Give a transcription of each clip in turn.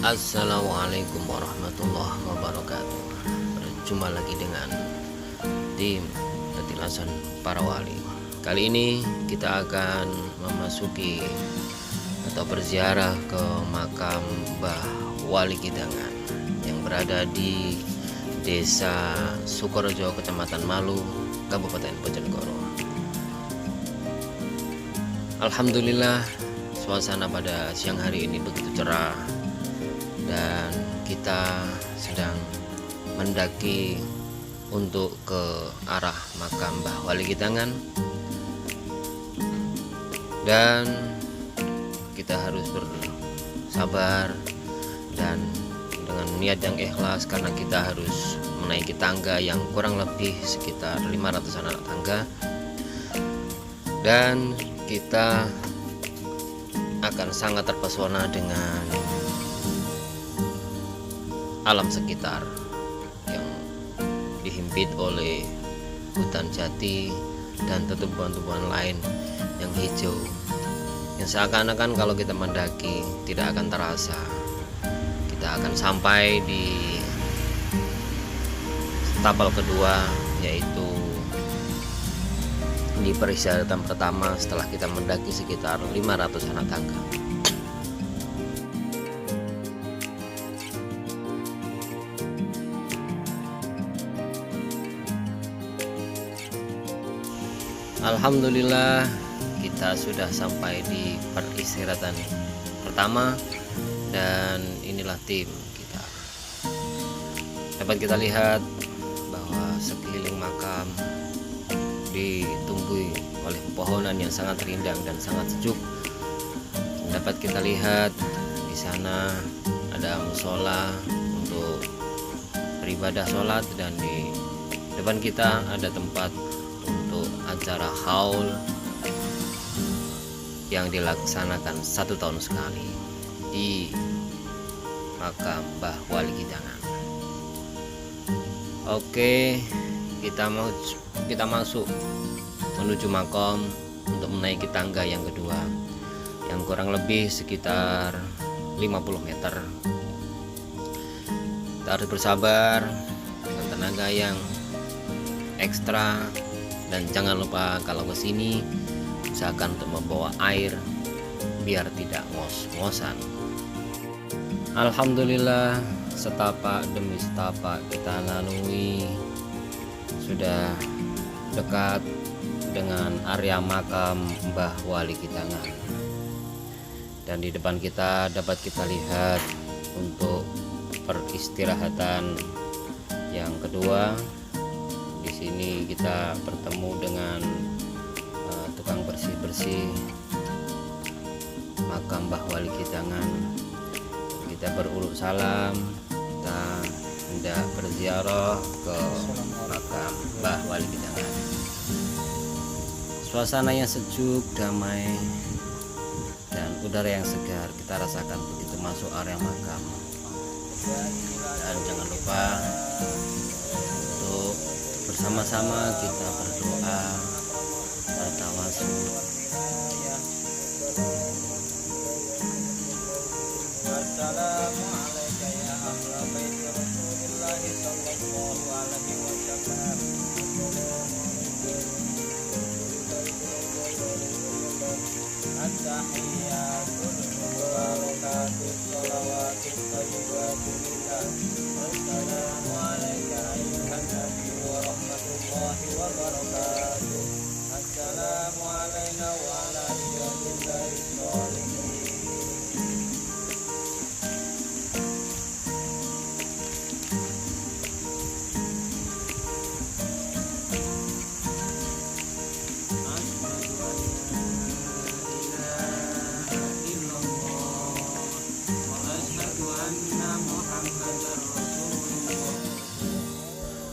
Assalamualaikum warahmatullahi wabarakatuh. Berjumpa lagi dengan tim petilasan para wali. Kali ini kita akan memasuki atau berziarah ke makam Mbah Wali Kidangan yang berada di Desa Sukorejo, Kecamatan Malu, Kabupaten Bojonegoro. Alhamdulillah, suasana pada siang hari ini begitu cerah dan kita sedang mendaki untuk ke arah makam Mbah Wali Kidangan, dan kita harus bersabar dan dengan niat yang ikhlas karena kita harus menaiki tangga yang kurang lebih sekitar 500 anak tangga, dan kita akan sangat terpesona dengan alam sekitar yang dihimpit oleh hutan jati dan tumbuhan-tumbuhan lain yang hijau, yang seakan-akan kalau kita mendaki tidak akan terasa. Kita akan sampai di tapal kedua, yaitu di peristirahatan pertama setelah kita mendaki sekitar 500 anak tangga. Alhamdulillah, kita sudah sampai di peristirahatan pertama, dan inilah tim kita. Dapat kita lihat bahwa sekeliling makam ditumbuhi oleh pepohonan yang sangat rindang dan sangat sejuk. Dapat kita lihat di sana ada musola untuk beribadah sholat, dan di depan kita ada tempat untuk acara haul yang dilaksanakan 1 tahun sekali di makam Mbah Wali Kidangan. Oke, kita masuk menuju makam untuk menaiki tangga yang kedua yang kurang lebih sekitar 50 meter. Kita harus bersabar dengan tenaga yang ekstra, dan jangan lupa kalau kesini usahakan untuk membawa air biar tidak ngos-ngosan. Alhamdulillah, setapak demi setapak kita lalui, sudah dekat dengan area makam Mbah Wali Kidangan, dan di depan kita dapat kita lihat untuk peristirahatan yang kedua. Di sini kita bertemu dengan tukang bersih-bersih makam Mbah Wali Kidangan. Kita beruluk salam, kita hendak berziarah ke makam Mbah Wali Kidangan. Suasana yang sejuk, damai, dan udara yang segar kita rasakan begitu masuk area makam. Dan jangan lupa untuk bersama-sama kita berdoa, bertawasul. Assalamualaikum ya ahla baiti Rasulillah sallallahu alaihi wasallam. At-tahiyyatul mubarakatuh shalawatut thayyibatun lillah. Wassalamu alayka ayyuhan nabi wa rahmatullahi wa barakatuh. Assalamu alayna wa ala ibadillahi sholihin.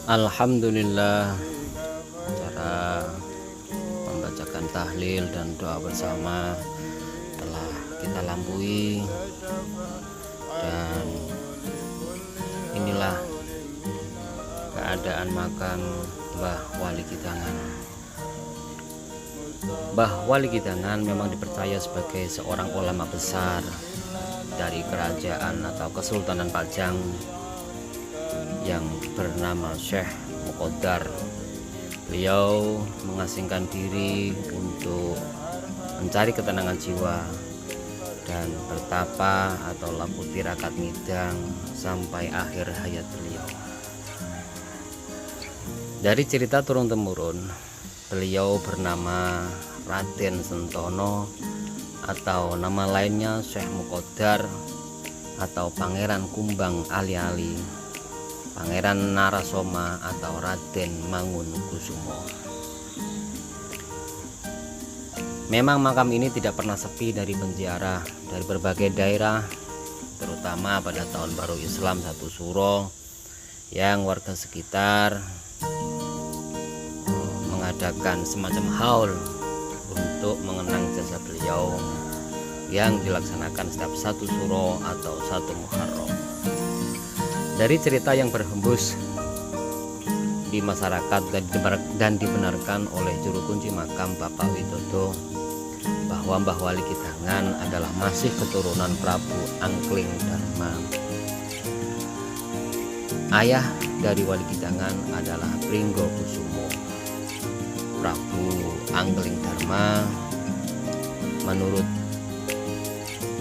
Alhamdulillah, cara membacakan tahlil dan doa bersama telah kita lampaui, dan inilah keadaan makam Mbah Wali Kidangan. Mbah Wali Kidangan memang dipercaya sebagai seorang ulama besar dari kerajaan atau Kesultanan Pajang yang bernama Syekh Muqaddar. Beliau mengasingkan diri untuk mencari ketenangan jiwa dan bertapa atau laku tirakat ngidang sampai akhir hayat beliau. Dari cerita turun-temurun, beliau bernama Raden Sentono atau nama lainnya Syekh Muqaddar atau Pangeran Kumbang alih-alih Pangeran Narasoma atau Raden Mangunkusumo. Memang makam ini tidak pernah sepi dari penziarah dari berbagai daerah, terutama pada tahun baru Islam 1 Suro yang warga sekitar mengadakan semacam haul untuk mengenang jasa beliau yang dilaksanakan setiap 1 Suro atau 1 Muharram. Dari cerita yang berhembus di masyarakat dan dibenarkan oleh juru kunci makam Bapak Widodo bahwa Mbah Wali Kidangan adalah masih keturunan Prabu Angkling Dharma. Ayah dari Wali Kidangan adalah Pringgokusumo. Prabu Angkling Dharma menurut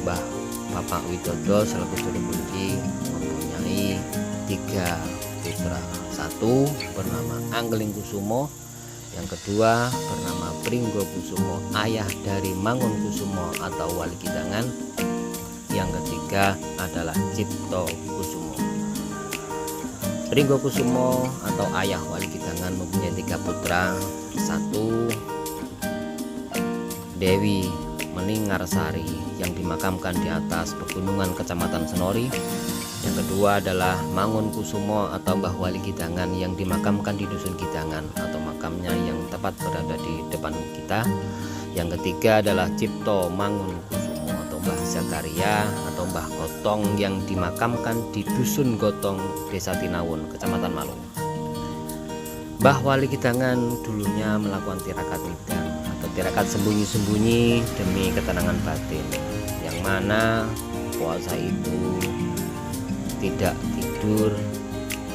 Mbah Bapak Widodo selaku juru kunci mempunyai 3 putra. 1 bernama Anglingkusumo, yang kedua bernama Pringgokusumo, ayah dari Mangunkusumo atau Wali Kidangan, yang ketiga adalah Ciptokusumo. Pringgokusumo atau ayah Wali Kidangan mempunyai 3 putra. 1 Dewi Meningarsari yang dimakamkan di atas pegunungan Kecamatan Senori. Yang kedua adalah Mangunkusumo atau Mbah Wali Kidangan yang dimakamkan di Dusun Kidangan atau makamnya yang tepat berada di depan kita. Yang ketiga adalah Cipto Mangunkusumo atau Mbah Zakaria atau Mbah Gotong yang dimakamkan di Dusun Gotong, Desa Tinawun, Kecamatan Malung. Mbah Wali Kidangan dulunya melakukan tirakat ngidang atau tirakat sembunyi-sembunyi demi ketenangan batin, yang mana puasa itu tidak tidur,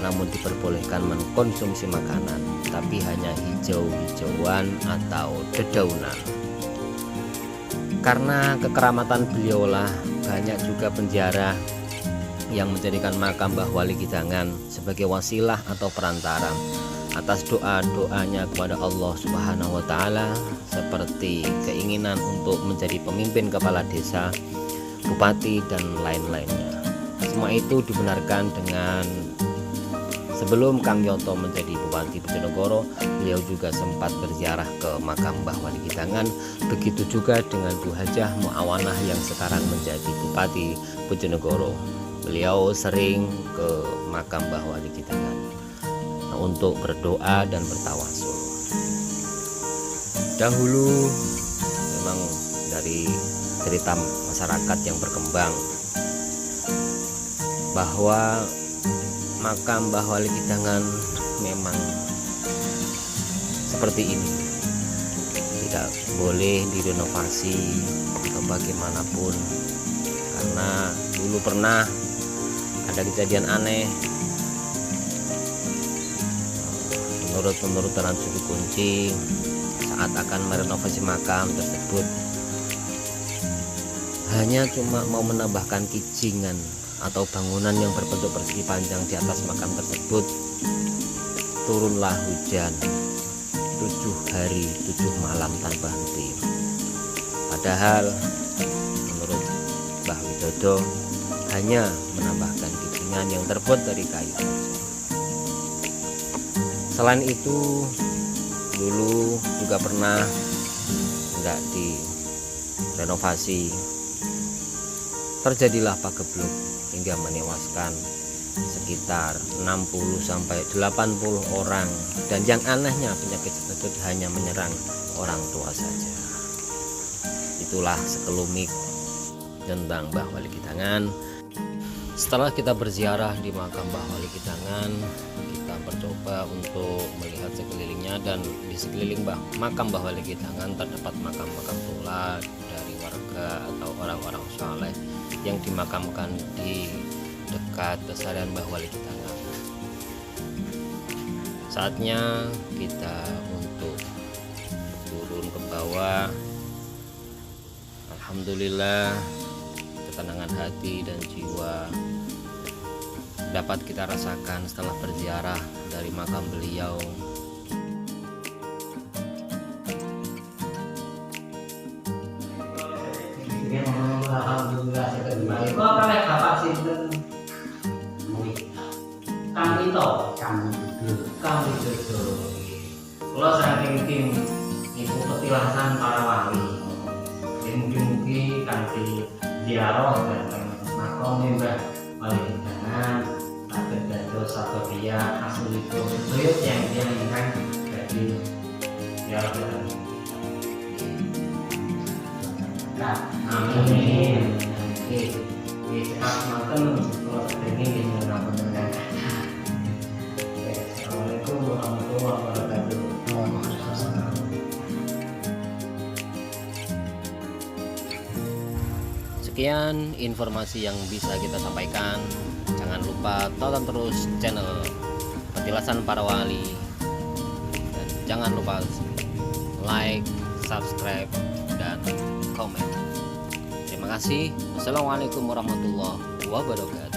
namun diperbolehkan mengkonsumsi makanan, tapi hanya hijau-hijauan atau dedaunan. Karena kekeramatan beliaulah banyak juga penziarah yang menjadikan makam Mbah Wali Kidangan sebagai wasilah atau perantara atas doa-doanya kepada Allah Subhanahu wa Ta'ala, seperti keinginan untuk menjadi pemimpin kepala desa, bupati, dan lain-lainnya. Semua itu dibenarkan dengan sebelum Kang Yoto menjadi Bupati Bojonegoro, beliau juga sempat berziarah ke makam Mbah Wali Kidangan. Begitu juga dengan Bu Hajah Muawanah yang sekarang menjadi Bupati Bojonegoro. Beliau sering ke makam Mbah Wali Kidangan untuk berdoa dan bertawasul. Dahulu memang dari cerita masyarakat yang berkembang bahwa makam Mbah Wali Kidangan memang seperti ini, tidak boleh direnovasi atau bagaimanapun, karena dulu pernah ada kejadian aneh. Menurut Taran Juru Kunci, saat akan merenovasi makam tersebut hanya cuma mau menambahkan kijingan atau bangunan yang berbentuk persegi panjang di atas makam tersebut, turunlah hujan 7 hari 7 malam tanpa henti. Padahal menurut Mbah Widodo hanya menambahkan kijingan yang terbuat dari kayu. Selain itu, dulu juga pernah enggak direnovasi, terjadilah pagebluk hingga menewaskan sekitar 60-80 orang, dan yang anehnya penyakit tersebut hanya menyerang orang tua saja. Itulah sekelumit tentang Mbah Wali Kidangan. Setelah kita berziarah di makam Mbah Wali Kidangan, kita mencoba untuk melihat sekelilingnya, dan di sekeliling makam Mbah Wali Kidangan terdapat makam-makam tua dari warga atau orang-orang saleh yang dimakamkan di dekat pesarian Mbah Wali Ketangap. Saatnya kita untuk turun ke bawah. Alhamdulillah, ketenangan hati dan jiwa dapat kita rasakan setelah berziarah dari makam beliau. Alhamdulillah saya kembali. Kok kalih bapak sinten? Kang Ito, Kang Widodo. Kula saking tim Ibu Petilasan Para Wali. Mugi-mugi kanthi ziarah dhateng makam Mbah Wali Ketangap saged dados sababia asulipun sedaya tiyang-tiyang ingkang badhe ziarah dhateng. Amin. Oke, sehat makan kalau sedengin di dalam benar. Assalamualaikum warahmatullahi wabarakatuh. Sekian informasi yang bisa kita sampaikan. Jangan lupa tonton terus channel Petilasan Para Wali, dan jangan lupa like, subscribe, dan komen. Terima kasih. Wassalamualaikum warahmatullahi wabarakatuh.